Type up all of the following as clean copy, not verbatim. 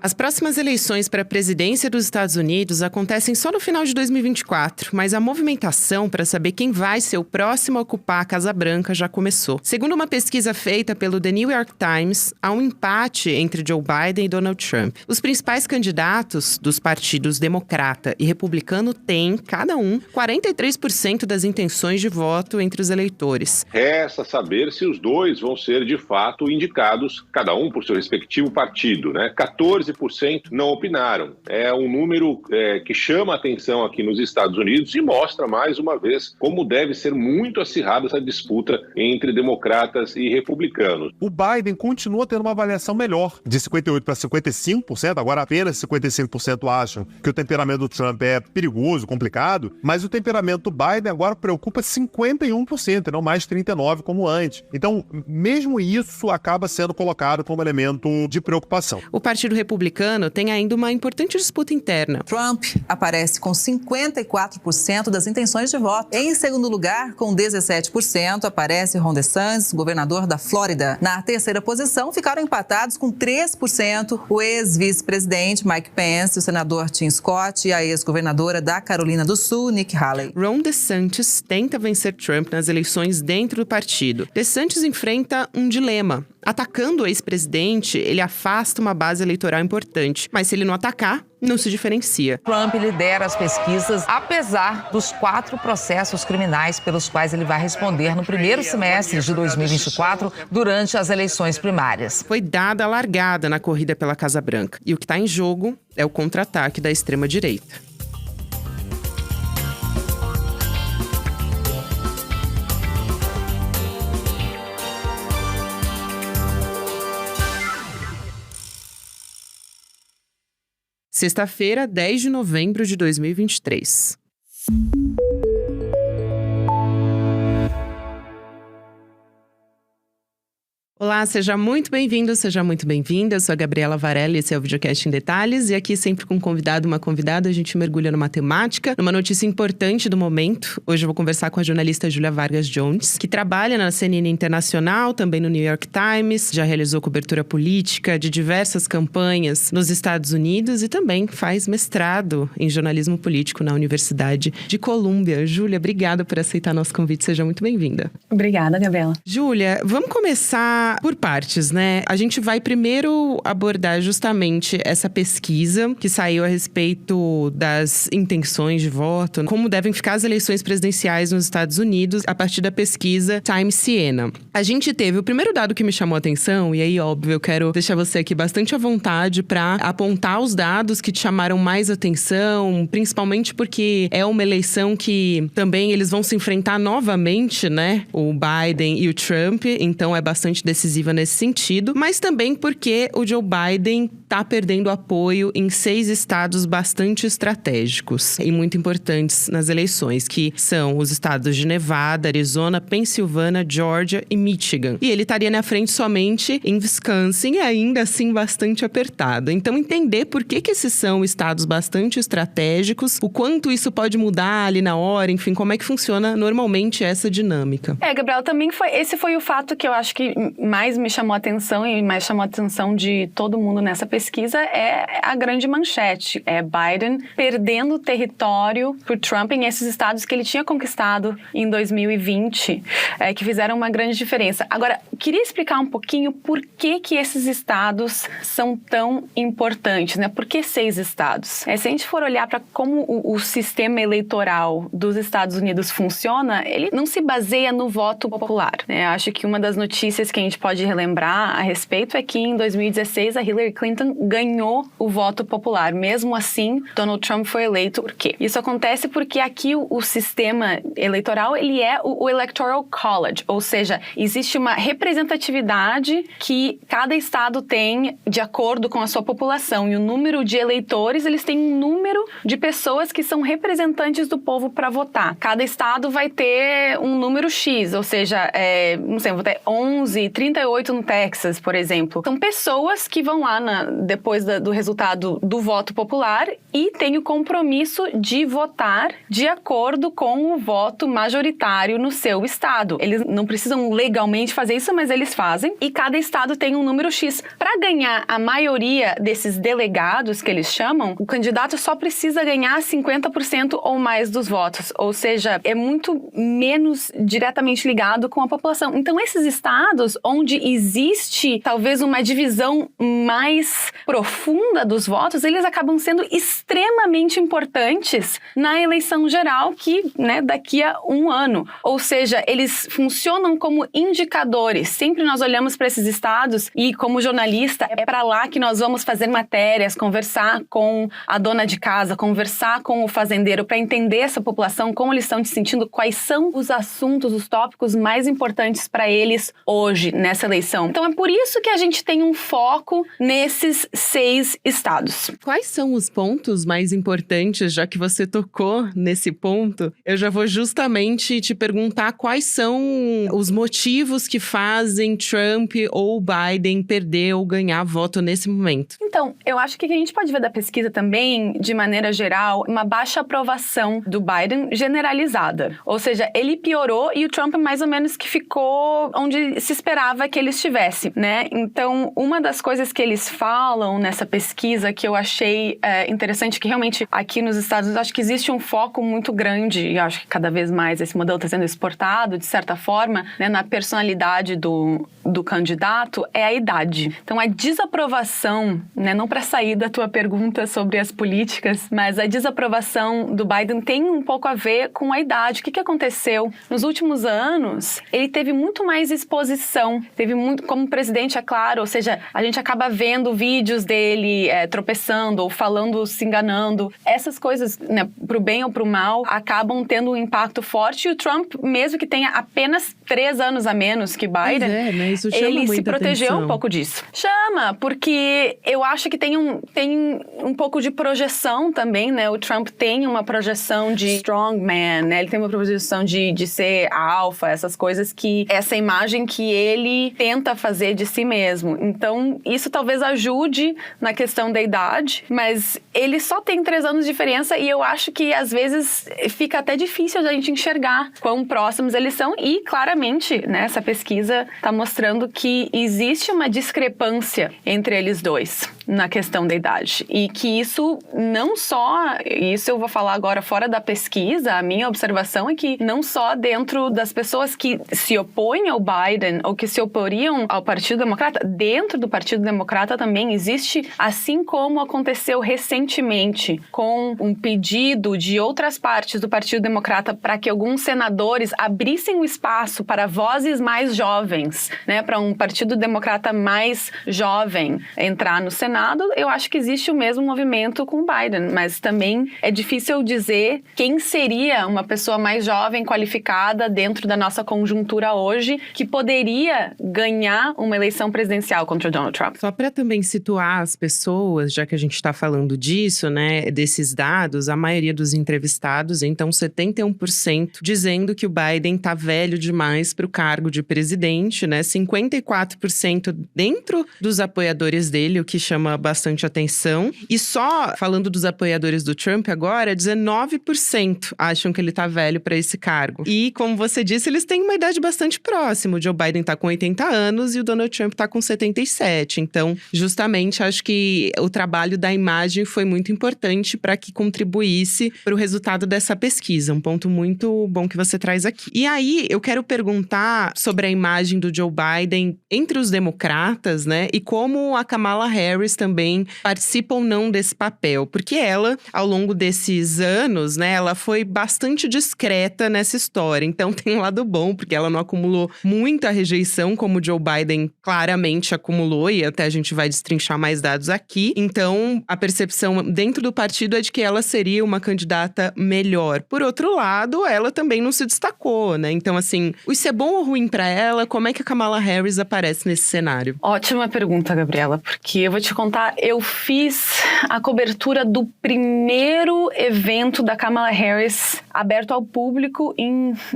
As próximas eleições para a presidência dos Estados Unidos acontecem só no final de 2024, mas a movimentação para saber quem vai ser o próximo a ocupar a Casa Branca já começou. Segundo uma pesquisa feita pelo The New York Times, há um empate entre Joe Biden e Donald Trump. Os principais candidatos dos partidos democrata e republicano têm, cada um, 43% das intenções de voto entre os eleitores. Resta saber se os dois vão ser, de fato, indicados, cada um por seu respectivo partido, né? 14% não opinaram. É um número que chama a atenção aqui nos Estados Unidos e mostra, mais uma vez, como deve ser muito acirrada essa disputa entre democratas e republicanos. O Biden continua tendo uma avaliação melhor, de 58% para 55%, agora apenas 55% acham que o temperamento do Trump é perigoso, complicado, mas o temperamento do Biden agora preocupa 51%, não mais 39% como antes. Então, mesmo isso acaba sendo colocado como elemento de preocupação. O Partido Republicano tem ainda uma importante disputa interna. Trump aparece com 54% das intenções de voto. Em segundo lugar, com 17%, aparece Ron DeSantis, governador da Flórida. Na terceira posição, ficaram empatados com 3% o ex-vice-presidente Mike Pence, o senador Tim Scott e a ex-governadora da Carolina do Sul, Nikki Haley. Ron DeSantis tenta vencer Trump nas eleições dentro do partido. DeSantis enfrenta um dilema. Atacando o ex-presidente, ele afasta uma base eleitoral importante. Mas se ele não atacar, não se diferencia. Trump lidera as pesquisas, apesar dos 4 processos criminais pelos quais ele vai responder no primeiro semestre de 2024, durante as eleições primárias. Foi dada a largada na corrida pela Casa Branca. E o que está em jogo é o contra-ataque da extrema-direita. Sexta-feira, 10 de novembro de 2023. Olá, seja muito bem-vindo, seja muito bem-vinda. Eu sou a Gabriela Varelli, esse é o Videocast em Detalhes. E aqui, sempre com um convidado, uma convidada, a gente mergulha numa temática, numa notícia importante do momento. Hoje eu vou conversar com a jornalista Júlia Vargas Jones, que trabalha na CNN Internacional, também no New York Times, já realizou cobertura política de diversas campanhas nos Estados Unidos e também faz mestrado em jornalismo político na Universidade de Colômbia. Júlia, obrigada por aceitar nosso convite, seja muito bem-vinda. Obrigada, Gabriela. Júlia, vamos começar por partes, né? A gente vai primeiro abordar justamente essa pesquisa que saiu a respeito das intenções de voto, como devem ficar as eleições presidenciais nos Estados Unidos a partir da pesquisa Times Siena. A gente teve o primeiro dado que me chamou a atenção, e aí, óbvio, eu quero deixar você aqui bastante à vontade para apontar os dados que te chamaram mais atenção, principalmente porque é uma eleição que também eles vão se enfrentar novamente, né? O Biden e o Trump, então é bastante decisiva nesse sentido, mas também porque o Joe Biden está perdendo apoio em 6 estados bastante estratégicos e muito importantes nas eleições, que são os estados de Nevada, Arizona, Pensilvânia, Georgia e Michigan. E ele estaria na frente somente em Wisconsin, e ainda assim bastante apertado. Então, entender por que esses são estados bastante estratégicos, o quanto isso pode mudar ali na hora, enfim, como é que funciona normalmente essa dinâmica. Gabriel, também esse foi o fato que eu acho que mais me chamou a atenção e mais chamou a atenção de todo mundo nessa pesquisa, é a grande manchete. É Biden perdendo território por Trump em esses estados que ele tinha conquistado em 2020, que fizeram uma grande diferença. Agora, queria explicar um pouquinho por que esses estados são tão importantes, né? Por que 6 estados? Se a gente for olhar para como o sistema eleitoral dos Estados Unidos funciona, ele não se baseia no voto popular, né? Acho que uma das notícias que a gente pode relembrar a respeito é que em 2016 a Hillary Clinton ganhou o voto popular. Mesmo assim, Donald Trump foi eleito. Por quê? Isso acontece porque aqui o sistema eleitoral, ele é o Electoral College, ou seja, existe uma representatividade que cada estado tem de acordo com a sua população, e o número de eleitores, eles têm um número de pessoas que são representantes do povo para votar. Cada estado vai ter um número X, ou seja, não sei, vou ter 11, 38 no Texas, por exemplo. São pessoas que vão lá depois do resultado do voto popular e têm o compromisso de votar de acordo com o voto majoritário no seu estado. Eles não precisam legalmente fazer isso, isso, mas eles fazem. E cada estado tem um número X. Para ganhar a maioria desses delegados, que eles chamam, o candidato só precisa ganhar 50% ou mais dos votos. Ou seja, é muito menos diretamente ligado com a população. Então, esses estados onde existe talvez uma divisão mais profunda dos votos, eles acabam sendo extremamente importantes na eleição geral que, daqui a um ano. Ou seja, eles funcionam como indicadores. Sempre nós olhamos para esses estados e, como jornalista, é para lá que nós vamos fazer matérias, conversar com a dona de casa, conversar com o fazendeiro para entender essa população, como eles estão se sentindo, quais são os assuntos, os tópicos mais importantes para eles hoje, nessa eleição. Então, é por isso que a gente tem um foco nesses 6 estados. Quais são os pontos mais importantes, já que você tocou nesse ponto? Eu já vou justamente te perguntar quais são os motivos que fazem Trump ou Biden perder ou ganhar voto nesse momento. Então, eu acho que a gente pode ver da pesquisa também, de maneira geral, uma baixa aprovação do Biden generalizada. Ou seja, ele piorou e o Trump mais ou menos que ficou onde se esperava que ele estivesse, né? Então, uma das coisas que eles falam nessa pesquisa que eu achei interessante, que realmente aqui nos Estados Unidos, acho que existe um foco muito grande, e acho que cada vez mais esse modelo está sendo exportado, de certa forma, na personalidade do candidato, é a idade. Então, a desaprovação, não para sair da tua pergunta sobre as políticas, mas a desaprovação do Biden tem um pouco a ver com a idade. O que aconteceu? Nos últimos anos, ele teve muito mais exposição, teve muito, como presidente, é claro, ou seja, a gente acaba vendo vídeos dele tropeçando ou falando, se enganando. Essas coisas, pro bem ou pro mal, acabam tendo um impacto forte. E o Trump, mesmo que tenha apenas 3 anos a menos que Biden, isso chama ele muita se protegeu atenção. Um pouco disso. Chama, porque eu acho que tem um pouco de projeção também, O Trump tem uma projeção de strongman, Ele tem uma projeção de ser alfa, essas coisas essa imagem que ele tenta fazer de si mesmo. Então, isso talvez ajude na questão da idade, mas ele só tem 3 anos de diferença e eu acho que, às vezes, fica até difícil a gente enxergar quão próximos eles são e, claramente, essa pesquisa está mostrando que existe uma discrepância entre eles dois na questão da idade. E que isso não só... Isso eu vou falar agora fora da pesquisa, a minha observação é que não só dentro das pessoas que se opõem ao Biden ou que se oporiam ao Partido Democrata, dentro do Partido Democrata também existe, assim como aconteceu recentemente com um pedido de outras partes do Partido Democrata para que alguns senadores abrissem o espaço para vozes mais jovens, para um Partido Democrata mais jovem entrar no Senado. Eu acho que existe o mesmo movimento com o Biden, mas também é difícil dizer quem seria uma pessoa mais jovem, qualificada dentro da nossa conjuntura hoje, que poderia ganhar uma eleição presidencial contra o Donald Trump. Só para também situar as pessoas, já que a gente está falando disso, desses dados, a maioria dos entrevistados, então 71% dizendo que o Biden tá velho demais para o cargo de presidente, 54% dentro dos apoiadores dele, o que chama bastante atenção. E só falando dos apoiadores do Trump agora, 19% acham que ele tá velho para esse cargo. E, como você disse, eles têm uma idade bastante próxima. O Joe Biden tá com 80 anos e o Donald Trump tá com 77. Então, justamente, acho que o trabalho da imagem foi muito importante para que contribuísse para o resultado dessa pesquisa. Um ponto muito bom que você traz aqui. E aí, eu quero perguntar sobre a imagem do Joe Biden entre os democratas, e como a Kamala Harris também participa ou não desse papel. Porque ela, ao longo desses anos, ela foi bastante discreta nessa história. Então, tem um lado bom, porque ela não acumulou muita rejeição, como o Joe Biden claramente acumulou, e até a gente vai destrinchar mais dados aqui. Então, a percepção dentro do partido é de que ela seria uma candidata melhor. Por outro lado, ela também não se destacou, Então, assim, isso é bom ou ruim pra ela? Como é que a Kamala Harris aparece nesse cenário? Ótima pergunta, Gabriela, porque eu vou te contar, eu fiz a cobertura do primeiro evento da Kamala Harris aberto ao público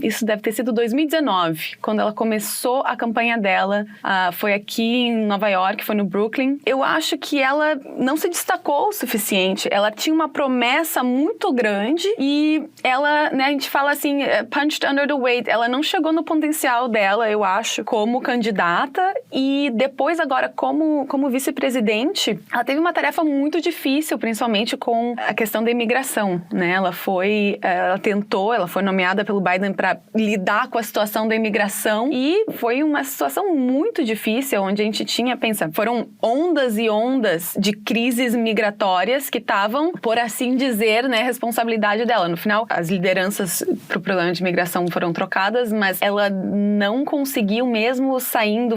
isso deve ter sido 2019, quando ela começou a campanha dela. Foi aqui em Nova York, foi no Brooklyn. Eu acho que ela não se destacou o suficiente. Ela tinha uma promessa muito grande e ela, né, a gente fala assim, punched under the weight. Ela não chegou no potencial dela, eu acho, como candidata. E depois, agora, como vice-presidente, ela teve uma tarefa muito difícil, principalmente com a questão da imigração, né? Ela foi nomeada pelo Biden para lidar com a situação da imigração e foi uma situação muito difícil, onde a gente foram ondas e ondas de crises migratórias que estavam, por assim dizer, né, responsabilidade dela. No final, as lideranças para o problema de imigração foram trocadas, mas ela não conseguiu, mesmo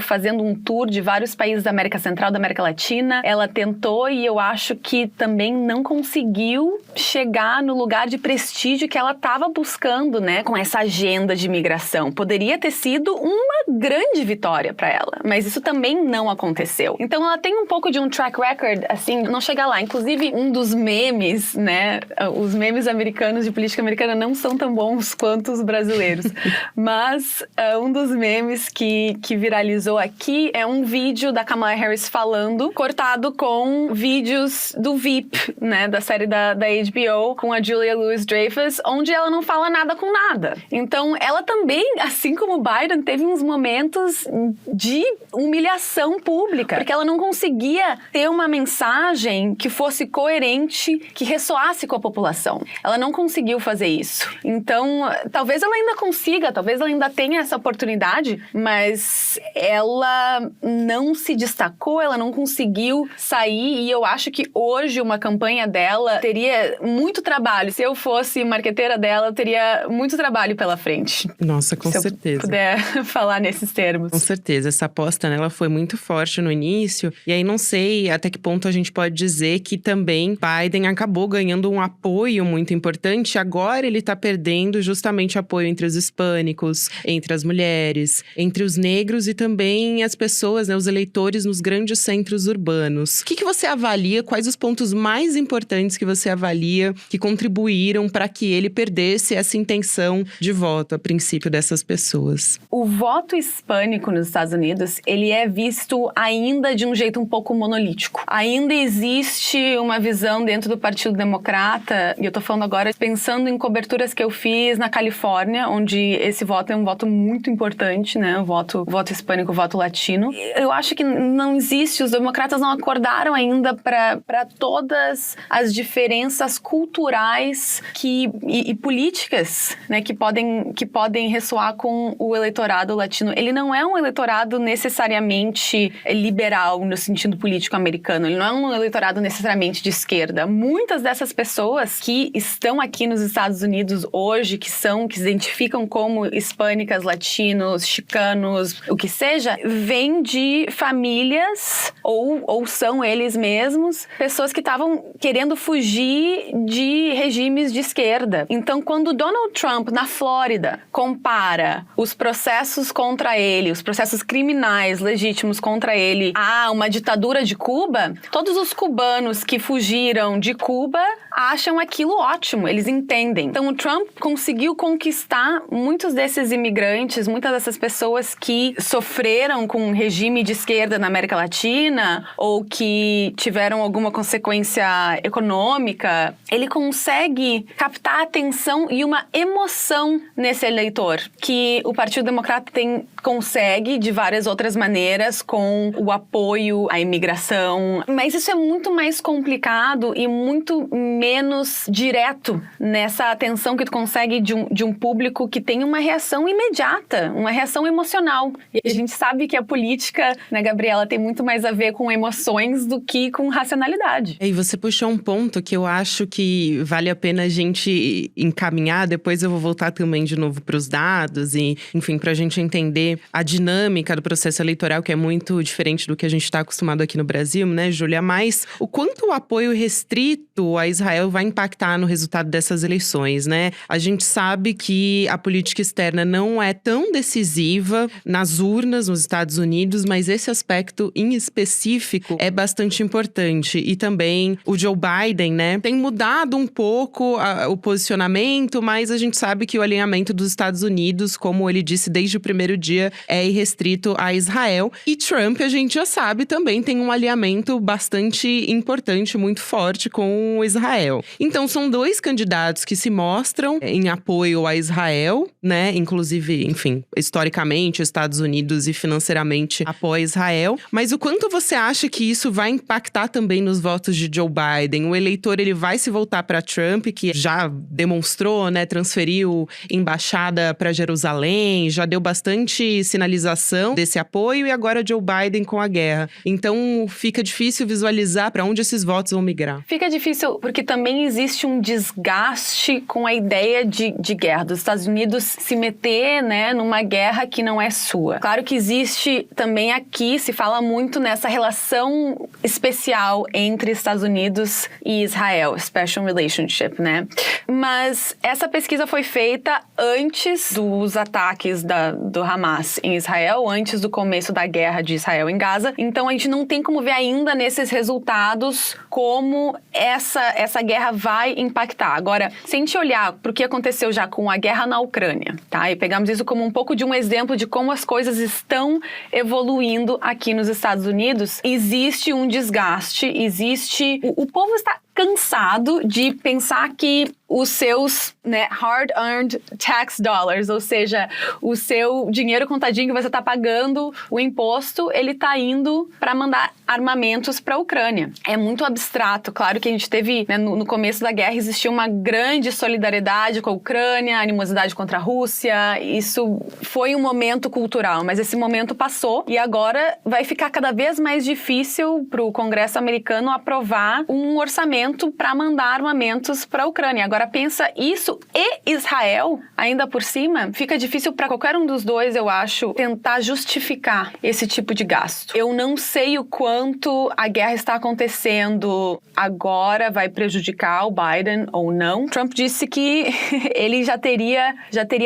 fazendo um tour de vários países da América Central, da América Latina. Ela tentou e eu acho que também não conseguiu chegar no lugar de prestígio que ela estava buscando, né, com essa agenda de imigração. Poderia ter sido uma grande vitória para ela, mas isso também não aconteceu. Então ela tem um pouco de um track record, assim, não chegar lá. Inclusive, um dos memes, né, os memes americanos de política americana não são tão bons quanto os brasileiros, mas um dos memes que viralizou aqui é um vídeo da Kamala Harris falando, cortado com vídeos do VIP, né, da série da HBO, com a Julia Louis-Dreyfus, onde ela não fala nada com nada. Então, ela também, assim como o Biden, teve uns momentos de humilhação pública, porque ela não conseguia ter uma mensagem que fosse coerente, que ressoasse com a população. Ela não conseguiu fazer isso. Então, talvez ela ainda consiga, talvez ela ainda tenha essa oportunidade, mas ela não se destacou, ela não conseguiu sair, e eu acho que hoje uma campanha dela teria muito trabalho. Se eu fosse marqueteira dela, eu teria muito trabalho pela frente. Nossa, com certeza. Se eu puder falar nesses termos. Com certeza. Essa aposta nela foi muito forte no início. E aí não sei até que ponto a gente pode dizer que também Biden acabou ganhando um apoio muito importante. Agora ele tá perdendo justamente apoio entre os hispânicos, entre as mulheres, entre os negros e também as pessoas, né, os eleitores nos grandes centros urbanos. O que você avalia? Quais os pontos mais importantes que você avalia que contribuíram para que ele perdesse essa intenção de voto a princípio dessas pessoas? O voto hispânico nos Estados Unidos, ele é visto ainda de um jeito um pouco monolítico. Ainda existe uma visão dentro do Partido Democrata, e eu tô falando agora pensando em coberturas que eu fiz na Califórnia, onde esse voto é um voto muito importante, né? O voto hispânico, o voto latino. Eu acho que não existe, os democratas não acordaram ainda para todas as diferenças culturais e políticas, né, que podem ressoar com o eleitorado latino. Ele não é um eleitorado necessariamente liberal no sentido político americano, ele não é um eleitorado necessariamente de esquerda. Muitas dessas pessoas que estão aqui nos Estados Unidos hoje, que se identificam como hispânicas, latinos, chicanos, o que seja, vêm de famílias ou são eles mesmos pessoas que estavam querendo fugir de regimes de esquerda. Então, quando Donald Trump, na Flórida, compara os processos contra ele, os processos criminais legítimos contra ele, a uma ditadura de Cuba, todos os cubanos que fugiram de Cuba acham aquilo ótimo, eles entendem. Então, o Trump conseguiu conquistar muitos desses imigrantes, muitas dessas pessoas que sofreram com um regime de esquerda na América Latina ou que tiveram alguma consequência econômica. Ele consegue captar atenção e uma emoção nesse eleitor, que o Partido Democrata consegue de várias outras maneiras com o apoio à imigração. Mas isso é muito mais complicado e muito menos direto nessa atenção que tu consegue de um público que tem uma reação imediata, uma reação emocional. E a gente sabe que a política, né, Gabriela, tem muito mais a ver com emoções do que com racionalidade. E você puxou um ponto que eu acho que vale a pena a gente encaminhar. Depois eu vou voltar também de novo para os dados e, enfim, para a gente entender entender a dinâmica do processo eleitoral, que é muito diferente do que a gente está acostumado aqui no Brasil, né, Júlia? Mas o quanto o apoio restrito a Israel vai impactar no resultado dessas eleições, né? A gente sabe que a política externa não é tão decisiva nas urnas nos Estados Unidos, mas esse aspecto em específico é bastante importante. E também o Joe Biden, né, tem mudado um pouco o posicionamento, mas a gente sabe que o alinhamento dos Estados Unidos, como ele disse desde o primeiro dia, é irrestrito a Israel. E Trump, a gente já sabe, também tem um alinhamento bastante importante, muito forte com Israel. Então, são dois candidatos que se mostram em apoio a Israel, né? Inclusive, enfim, historicamente, os Estados Unidos e financeiramente apoia Israel. Mas o quanto você acha que isso vai impactar também nos votos de Joe Biden? O eleitor, ele vai se voltar para Trump, que já demonstrou, né? Transferiu embaixada para Jerusalém, já deu bastante sinalização desse apoio, e agora Joe Biden com a guerra. Então, fica difícil visualizar para onde esses votos vão migrar. Fica difícil porque também existe um desgaste com a ideia de guerra, dos Estados Unidos se meter, né, numa guerra que não é sua. Claro que existe também aqui, se fala muito nessa relação especial entre Estados Unidos e Israel, special relationship, né? Mas essa pesquisa foi feita antes dos ataques do Hamas em Israel, antes do começo da guerra de Israel em Gaza. Então a gente não tem como ver ainda nesses resultados como essa guerra vai impactar. Agora, se a gente olhar para o que aconteceu já com a guerra na Ucrânia, tá? E pegamos isso como um pouco de um exemplo de como as coisas estão evoluindo aqui nos Estados Unidos, existe um desgaste, o povo está cansado de pensar que os seus, né, hard-earned tax dollars, ou seja, o seu dinheiro contadinho que você está pagando, o imposto, ele está indo para mandar armamentos para a Ucrânia. É muito abstrato. Claro que a gente teve, né, no começo da guerra, existia uma grande solidariedade com a Ucrânia, animosidade contra a Rússia. Isso foi um momento cultural, mas esse momento passou e agora vai ficar cada vez mais difícil para o Congresso americano aprovar um orçamento para mandar armamentos para a Ucrânia. Agora pensa isso e Israel, ainda por cima, fica difícil para qualquer um dos dois, eu acho, tentar justificar esse tipo de gasto. Eu não sei o quanto a guerra está acontecendo agora vai prejudicar o Biden ou não. Trump disse que ele já teria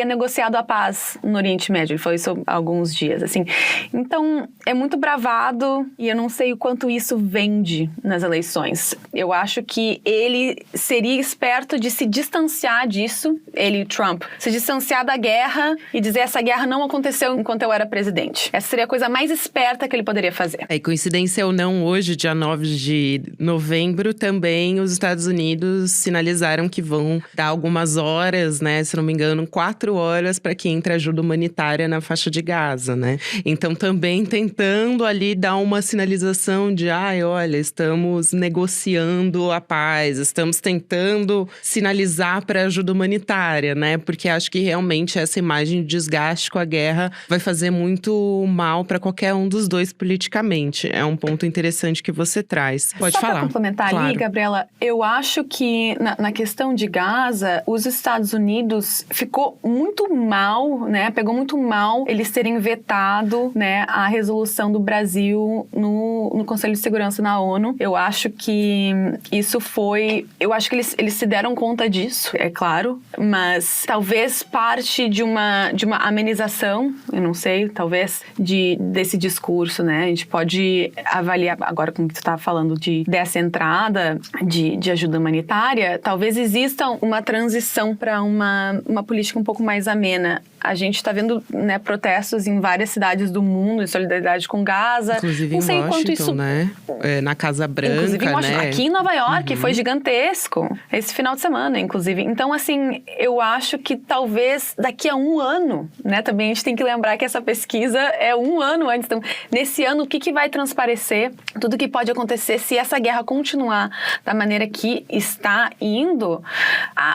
negociado a paz no Oriente Médio. Ele falou isso há alguns dias, assim. Então, é muito bravado e eu não sei o quanto isso vende nas eleições. Eu acho que ele seria esperto de se distanciar disso, ele, Trump, se distanciar da guerra e dizer essa guerra não aconteceu enquanto eu era presidente. Essa seria a coisa mais esperta que ele poderia fazer. E coincidência ou não, hoje, dia 9 de novembro, também os Estados Unidos sinalizaram que vão dar algumas horas, né, se não me engano, 4 horas para que entre ajuda humanitária na faixa de Gaza, né? Então também tentando ali dar uma sinalização de, olha, estamos negociando a paz, estamos tentando sinalizar para ajuda humanitária, né? Porque acho que realmente essa imagem de desgaste com a guerra vai fazer muito mal para qualquer um dos dois politicamente. É um ponto interessante que você traz. Pode falar. Só para complementar claro. Ali, Gabriela, eu acho que na questão de Gaza, os Estados Unidos ficou muito mal, né? Pegou muito mal eles terem vetado, né, a resolução do Brasil no Conselho de Segurança na ONU. Eu acho que isso foi... Eu acho que eles se deram conta disso, é claro, mas talvez parte de uma amenização, eu não sei, talvez, desse discurso, né? A gente pode avaliar, agora como tu tá falando dessa entrada de ajuda humanitária, talvez exista uma transição para uma política um pouco mais amena. A gente está vendo, né, protestos em várias cidades do mundo em solidariedade com Gaza. Inclusive não sei em Washington, quanto isso... né? Na Casa Branca, inclusive em Washington, né? Aqui em Nova York, foi gigantesco. Esse final de semana, inclusive. Então, assim, eu acho que talvez daqui a 1 ano, né? Também a gente tem que lembrar que essa pesquisa é 1 ano antes. Então, nesse ano, o que vai transparecer? Tudo que pode acontecer se essa guerra continuar da maneira que está indo,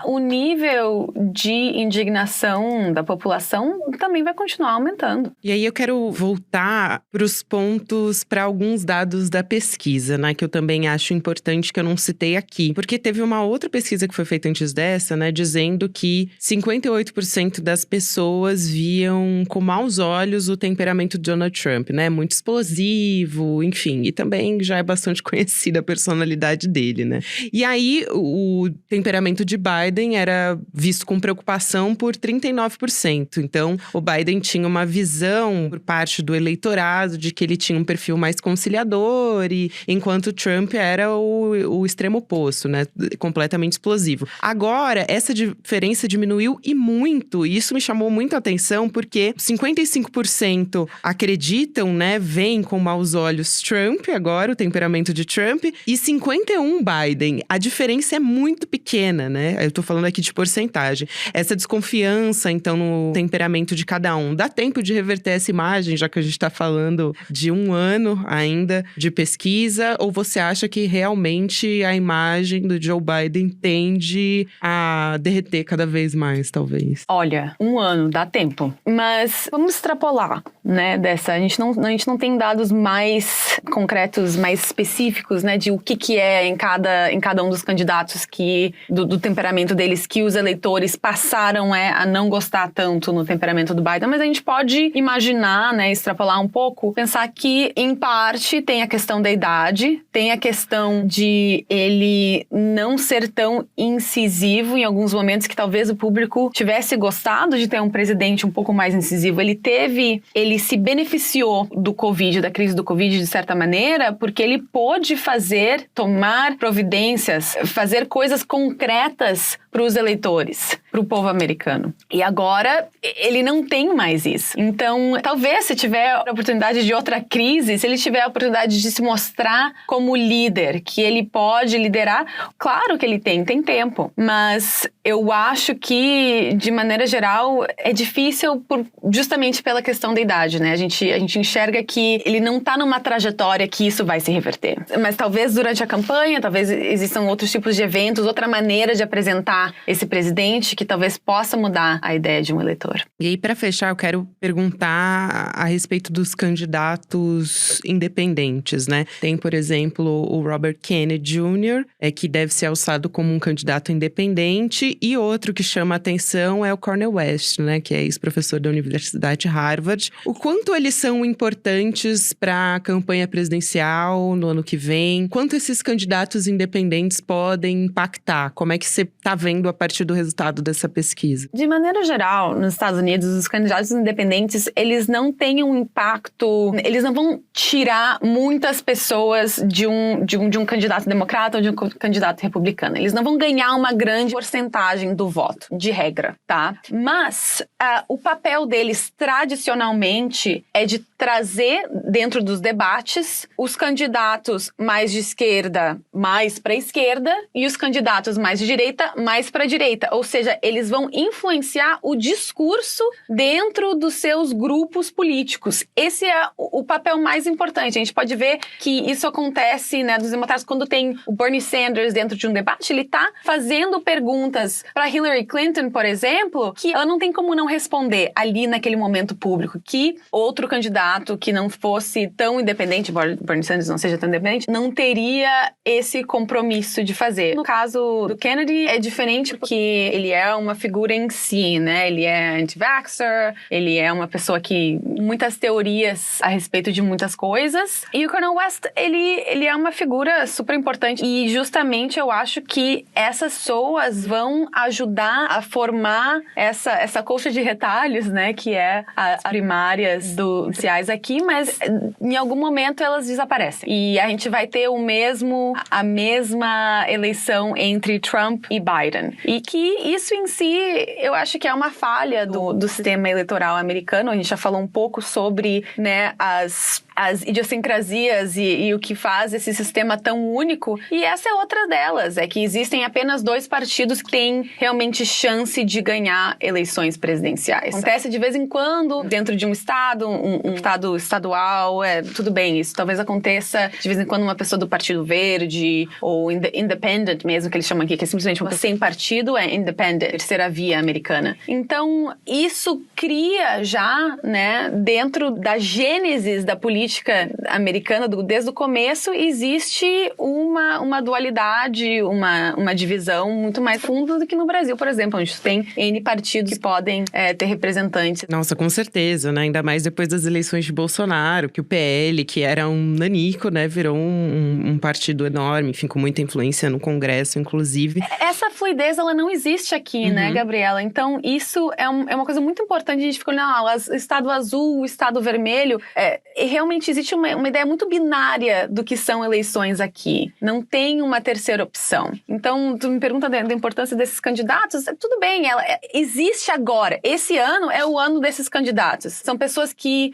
o nível de indignação da população população também vai continuar aumentando. E aí eu quero voltar para os pontos, para alguns dados da pesquisa, né? Que eu também acho importante, que eu não citei aqui. Porque teve uma outra pesquisa que foi feita antes dessa, né? Dizendo que 58% das pessoas viam com maus olhos o temperamento de Donald Trump, né? Muito explosivo, enfim. E também já é bastante conhecida a personalidade dele, né? E aí, o temperamento de Biden era visto com preocupação por 39%. Então, o Biden tinha uma visão por parte do eleitorado de que ele tinha um perfil mais conciliador, e enquanto Trump era o extremo oposto, né? Completamente explosivo. Agora, essa diferença diminuiu e muito. E isso me chamou muito a atenção, porque 55% acreditam, né? Veem com maus olhos Trump agora, o temperamento de Trump, e 51% Biden. A diferença é muito pequena, né? Eu tô falando aqui de porcentagem. Essa desconfiança, então, no temperamento de cada um. Dá tempo de reverter essa imagem, já que a gente tá falando de 1 ano ainda de pesquisa? Ou você acha que realmente a imagem do Joe Biden tende a derreter cada vez mais, talvez? Olha, 1 ano, dá tempo. Mas vamos extrapolar, né, dessa. A gente não tem dados mais concretos, mais específicos, né, de o que é em cada um dos candidatos do temperamento deles, que os eleitores passaram a não gostar tanto no temperamento do Biden. Mas a gente pode imaginar, né, extrapolar um pouco, pensar que, em parte, tem a questão da idade, tem a questão de ele não ser tão incisivo em alguns momentos, que talvez o público tivesse gostado de ter um presidente um pouco mais incisivo. Ele se beneficiou do Covid, da crise do Covid, de certa maneira, porque ele pôde tomar providências, fazer coisas concretas para os eleitores, para o povo americano. E agora, ele não tem mais isso. Então, talvez, se tiver a oportunidade de outra crise, se ele tiver a oportunidade de se mostrar como líder, que ele pode liderar, claro que ele tem tempo. Mas eu acho que, de maneira geral, é difícil justamente pela questão da idade, né? A gente enxerga que ele não está numa trajetória que isso vai se reverter. Mas talvez durante a campanha, talvez existam outros tipos de eventos, outra maneira de apresentar esse presidente que talvez possa mudar a ideia de um eleitor. E aí, para fechar, eu quero perguntar a respeito dos candidatos independentes, né? Tem, por exemplo, o Robert Kennedy Jr., que deve ser alçado como um candidato independente, e outro que chama a atenção é o Cornel West, né? Que é ex-professor da Universidade Harvard. O quanto eles são importantes para a campanha presidencial no ano que vem? Quanto esses candidatos independentes podem impactar? Como é que você está vendo a partir do resultado dessa pesquisa? De maneira geral, nos Estados Unidos, os candidatos independentes, eles não têm um impacto, eles não vão tirar muitas pessoas de um candidato democrata ou de um candidato republicano. Eles não vão ganhar uma grande porcentagem do voto, de regra, tá? Mas o papel deles, tradicionalmente, é de trazer dentro dos debates os candidatos mais de esquerda, mais para a esquerda, e os candidatos mais de direita, mais para a direita. Ou seja, eles vão influenciar o discurso dentro dos seus grupos políticos. Esse é o papel mais importante. A gente pode ver que isso acontece, né, dos democratas, quando tem o Bernie Sanders dentro de um debate, ele tá fazendo perguntas para Hillary Clinton, por exemplo, que ela não tem como não responder ali naquele momento público, que outro candidato que não fosse tão independente, embora Bernie Sanders não seja tão independente, não teria esse compromisso de fazer. No caso do Kennedy, é diferente porque ele é uma figura em si, né? Ele é anti-vaxxer, ele é uma pessoa que muitas teorias a respeito de muitas coisas. E o Cornel West, ele é uma figura super importante. E justamente eu acho que essas pessoas vão ajudar a formar essa colcha de retalhos, né? Que é as primárias dos ciais aqui, mas em algum momento elas desaparecem. E a gente vai ter a mesma eleição entre Trump e Biden. E que isso em si, eu acho que é uma falha do sistema eleitoral americano. A gente já falou um pouco sobre, né, as as idiosincrasias e o que faz esse sistema tão único. E essa é outra delas, é que existem apenas 2 partidos que têm realmente chance de ganhar eleições presidenciais. Acontece de vez em quando, dentro de um estado, um estado estadual, tudo bem, isso talvez aconteça de vez em quando uma pessoa do Partido Verde, ou independent mesmo, que eles chamam aqui, que é simplesmente uma pessoa sem partido, é independent, terceira via americana. Então, isso cria já, né, dentro da gênesis da política americana, desde o começo, existe uma dualidade, uma divisão muito mais funda do que no Brasil, por exemplo, onde tem N partidos que podem ter representantes. Nossa, com certeza, né? Ainda mais depois das eleições de Bolsonaro, que o PL, que era um nanico, né, virou um partido enorme, enfim, com muita influência no Congresso, inclusive. Essa fluidez, ela não existe aqui, né, Gabriela? Então, isso é uma coisa muito importante. A gente fica olhando, o estado azul, o estado vermelho. E realmente existe uma ideia muito binária do que são eleições aqui. Não tem uma terceira opção. Então, tu me pergunta da importância desses candidatos. Tudo bem, existe agora. Esse ano é o ano desses candidatos. São pessoas que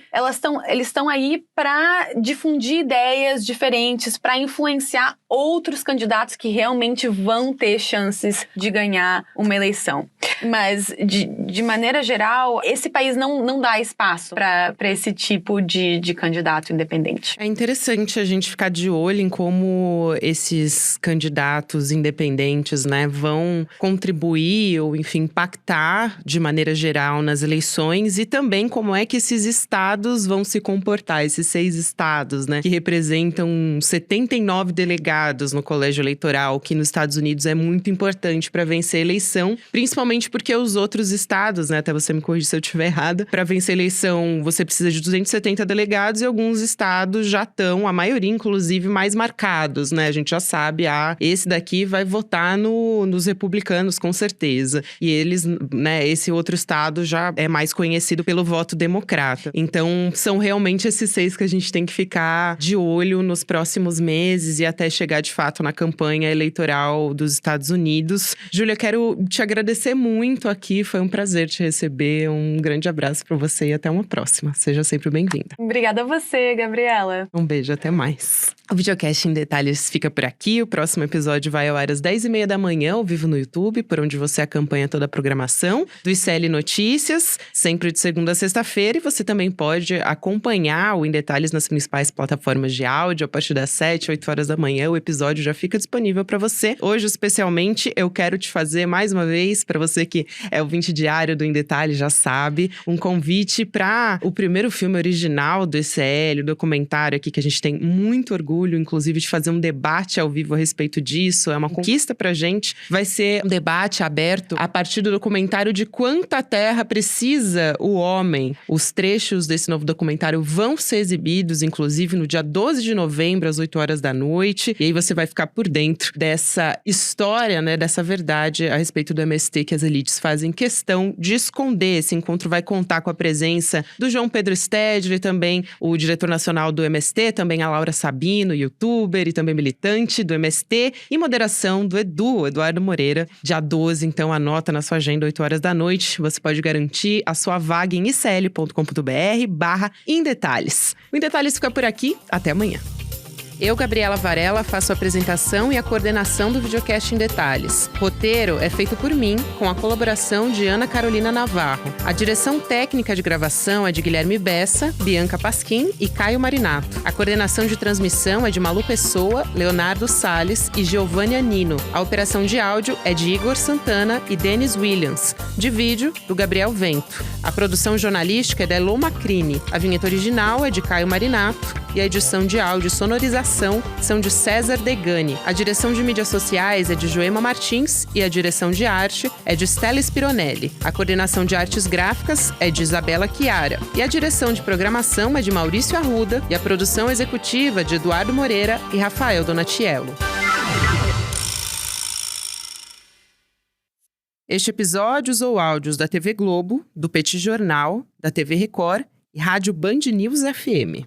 eles estão aí para difundir ideias diferentes, para influenciar outros candidatos que realmente vão ter chances de ganhar uma eleição. Mas, de maneira geral, esse país não dá espaço para esse tipo de candidato independente. É interessante a gente ficar de olho em como esses candidatos independentes, né, vão contribuir ou, enfim, impactar de maneira geral nas eleições, e também como é que esses estados vão se comportar, esses 6 estados, né, que representam 79 delegados no colégio eleitoral, que nos Estados Unidos é muito importante para vencer a eleição, principalmente porque os outros estados, né, até você me corrigir se eu estiver errada, para vencer a eleição você precisa de 270 delegados e alguns estados já estão, a maioria inclusive, mais marcados, né, a gente já sabe, esse daqui vai votar nos republicanos com certeza, e eles, né, esse outro estado já é mais conhecido pelo voto democrata. Então, são realmente esses 6 que a gente tem que ficar de olho nos próximos meses e até chegar de fato na campanha eleitoral dos Estados Unidos. Júlia, quero te agradecer muito aqui, foi um prazer te receber, um grande abraço para você e até uma próxima. Seja sempre bem-vinda. Obrigada a você, Gabriela. Um beijo, até mais. O Videocast em Detalhes fica por aqui, o próximo episódio vai ao ar às 10h30 da manhã, ao vivo no YouTube, por onde você acompanha toda a programação do ICL Notícias, sempre de segunda a sexta-feira, e você também pode acompanhar o Em Detalhes nas principais plataformas de áudio, a partir das 7, 8 horas da manhã, o episódio já fica disponível para você. Hoje, especialmente, eu quero te fazer, mais uma vez, para você que é ouvinte diário do Em Detalhes, já sabe, um convite para o primeiro filme original do ICL, o documentário aqui, que a gente tem muito orgulho, inclusive, de fazer um debate ao vivo a respeito disso. É uma conquista pra gente. Vai ser um debate aberto a partir do documentário De Quanta Terra Precisa o Homem. Os trechos desse novo documentário vão ser exibidos, inclusive, no dia 12 de novembro, às 8 horas da noite. E aí você vai ficar por dentro dessa história, né, dessa verdade a respeito do MST que as elites fazem questão de esconder. Esse encontro vai contar com a presença do João Pedro Stedley, também o diretor nacional do MST, também a Laura Sabino, youtuber e também militante do MST, e moderação do Eduardo Moreira, dia 12. Então anota na sua agenda, 8 horas da noite. Você pode garantir a sua vaga em icl.com.br/Em Detalhes. O Em Detalhes fica por aqui. Até amanhã. Eu, Gabriela Varela, faço a apresentação e a coordenação do Videocast em Detalhes. Roteiro é feito por mim, com a colaboração de Ana Carolina Navarro. A direção técnica de gravação é de Guilherme Bessa, Bianca Pasquim e Caio Marinato. A coordenação de transmissão é de Malu Pessoa, Leonardo Salles e Giovânia Nino. A operação de áudio é de Igor Santana e Denis Williams. De vídeo, do Gabriel Vento. A produção jornalística é da Elô Macrini. A vinheta original é de Caio Marinato e a edição de áudio e sonorização são de César Degani. A direção de mídias sociais é de Joema Martins e a direção de arte é de Stella Spironelli. A coordenação de artes gráficas é de Isabela Chiara. E a direção de programação é de Maurício Arruda e a produção executiva de Eduardo Moreira e Rafael Donatiello. Este episódio usou áudios da TV Globo, do Petit Jornal, da TV Record e Rádio Band News FM.